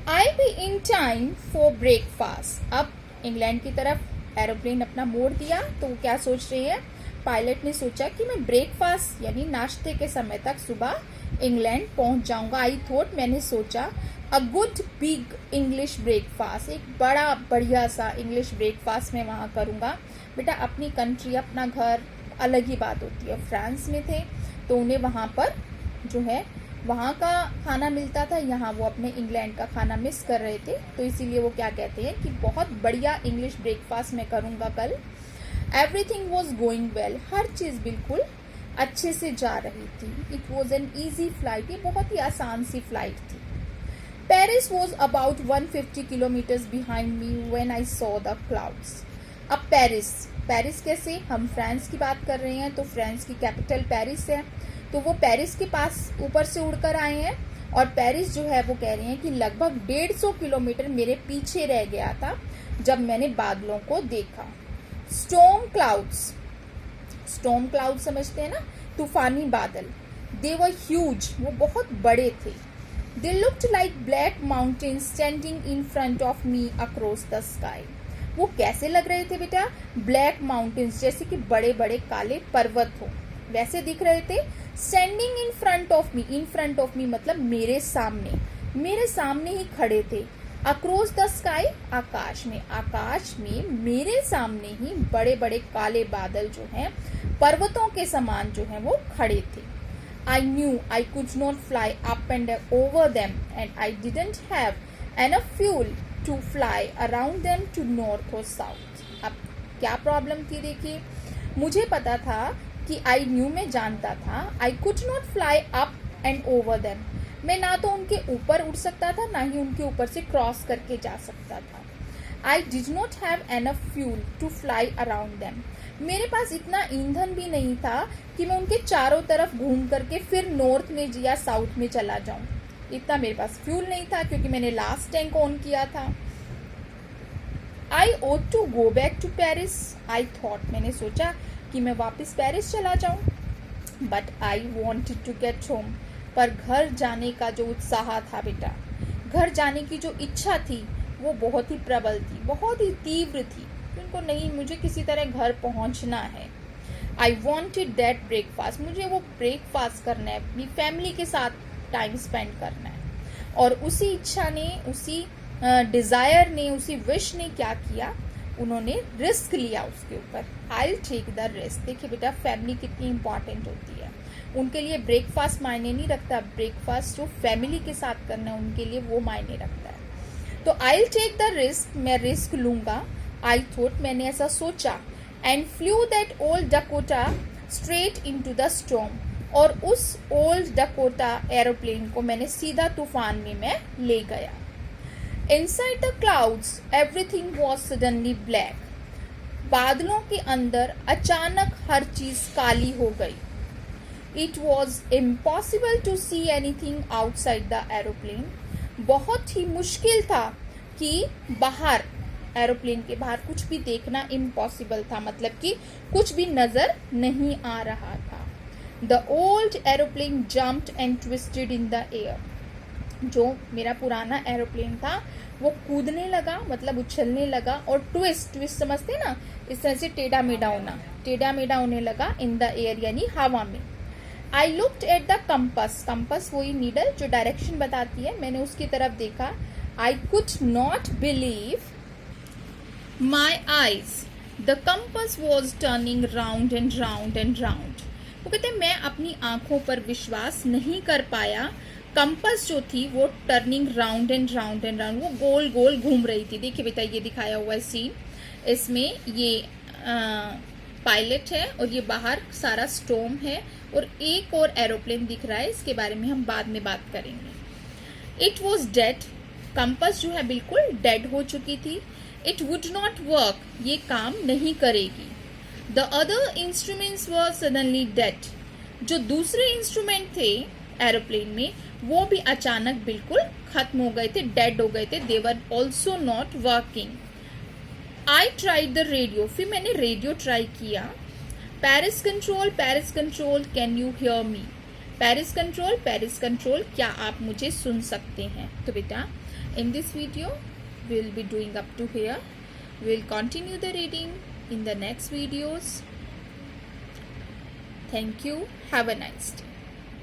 I be in time for breakfast. अब England की तरफ एरोप्लेन अपना मोड़ दिया तो वो क्या सोच रही है, पायलट ने सोचा कि मैं ब्रेकफास्ट यानी नाश्ते के समय तक सुबह इंग्लैंड पहुंच जाऊंगा। आई थॉट, मैंने सोचा, a good big English breakfast, एक बड़ा बढ़िया सा इंग्लिश ब्रेकफास्ट मैं वहाँ करूँगा। बेटा अपनी कंट्री, अपना घर अलग ही बात होती है। फ्रांस में थे तो उन्हें वहाँ पर जो है वहाँ का खाना मिलता था, यहाँ वो अपने इंग्लैंड का खाना मिस कर रहे थे, तो इसीलिए वो क्या कहते हैं कि बहुत बढ़िया इंग्लिश ब्रेकफास्ट मैं करूँगा कल। एवरीथिंग वॉज गोइंग वेल, हर चीज़ बिल्कुल अच्छे से जा रही थी। It was an easy flight, ये बहुत ही आसान सी फ्लाइट थी। Paris was about 150 kilometres behind me when I saw the clouds. अब पेरिस कैसे, हम फ्रांस की बात कर रहे हैं तो फ्रांस की कैपिटल पेरिस है, तो वो पेरिस के पास ऊपर से उड़कर आए हैं और पेरिस जो है वो कह रहे हैं कि लगभग 150 किलोमीटर मेरे पीछे रह गया था जब मैंने बादलों को देखा। स्टॉर्म क्लाउड समझते हैं ना, तूफानी बादल। दे वर ह्यूज, वो बहुत बड़े थे। They looked like black mountains standing in front of me across the sky. वो कैसे लग रहे थे बेटा, ब्लैक माउंटेन्स, जैसे कि बड़े बड़े काले पर्वत हो वैसे दिख रहे थे। Standing in front of me मतलब मेरे सामने ही खड़े थे। अक्रॉस द स्काई, आकाश में मेरे सामने ही बड़े बड़े काले बादल जो हैं पर्वतों के समान जो हैं वो खड़े थे। I knew I could not fly up and over them and I didn't have enough fuel to fly around them to north or south। अब क्या प्रॉब्लम थी देखिए, मुझे पता था कि I knew, मैं जानता था, I could not fly up and over them, मैं ना तो उनके ऊपर उड़ सकता था ना ही उनके ऊपर से क्रॉस करके जा सकता था। I did not have enough fuel to fly around them, मेरे पास इतना ईंधन भी नहीं था कि मैं उनके चारों तरफ घूम करके फिर नॉर्थ में या साउथ में चला जाऊं। इतना मेरे पास फ्यूल नहीं था क्योंकि मैंने लास्ट टैंक ऑन किया था। I ought to go back to Paris, I thought, मैंने सोचा कि मैं वापस पेरिस चला जाऊं। But I wanted to get home, पर घर जाने का जो उत्साह था बेटा, घर जाने की जो इच्छा थी वो बहुत ही प्रबल थी, बहुत ही तीव्र थी। उनको नहीं, मुझे किसी तरह घर पहुंचना है। आई वॉन्टेड दैट ब्रेकफास्ट, मुझे वो ब्रेकफास्ट करना है, अपनी फैमिली के साथ टाइम स्पेंड करना है। और उसी इच्छा ने, उसी डिज़ायर ने, उसी विश ने क्या किया, उन्होंने रिस्क लिया उसके ऊपर। I take the risk. देखिए बेटा फैमिली कितनी इंपॉर्टेंट होती है, उनके लिए ब्रेकफास्ट मायने नहीं रखता, ब्रेकफास्ट जो फैमिली के साथ करना है उनके लिए वो मायने रखता है। तो आई टेक द रिस्क, मैं रिस्क लूंगा। आई थॉट, मैंने ऐसा सोचा। And flu that old Dakota straight into the storm, और उस ओल्ड डकोटा एरोप्लेन को मैंने सीधा तूफान में मैं ले गया। Inside the clouds everything was suddenly black, बादलों के अंदर अचानक हर चीज काली हो गई। It was impossible to see anything outside the aeroplane, बहुत ही मुश्किल था कि बाहर, एरोप्लेन के बाहर कुछ भी देखना इम्पॉसिबल था, मतलब कि कुछ भी नजर नहीं आ रहा था। The old aeroplane jumped and twisted in the air, जो मेरा पुराना एरोप्लेन था वो कूदने लगा, मतलब उछलने लगा, और ट्विस्ट समझते ना, इस तरह से टेढ़ा मेढ़ा होने लगा इन द एयर यानी हवा में। I looked at the compass वही नीडल जो डायरेक्शन बताती है, मैंने उसकी तरफ देखा। I could not believe My eyes, the compass was turning round and round and round। वो कहते हैं मैं अपनी आंखों पर विश्वास नहीं कर पाया, कंपस जो थी वो turning round and round and round, वो गोल गोल घूम रही थी। देखिए बेटा ये दिखाया हुआ है सीन, इसमें ये पायलट है और ये बाहर सारा स्टॉर्म है और एक और एरोप्लेन दिख रहा है, इसके बारे में हम बाद में बात करेंगे। इट वॉज डेड, कंपस जो है बिल्कुल डेड हो चुकी थी। इट वुड नॉट वर्क, ये काम नहीं करेगी। The other instruments were suddenly dead, जो दूसरे इंस्ट्रूमेंट थे एरोप्लेन में वो भी अचानक बिल्कुल खत्म हो गए थे, डेड हो गए थे। They were also not working. I tried the radio, फिर मैंने रेडियो ट्राई किया। Paris control can you hear me, Paris control, क्या आप मुझे सुन सकते हैं? तो बेटा in this video we will be doing up to here. We will continue the reading in the next videos. Thank you. Have a nice day.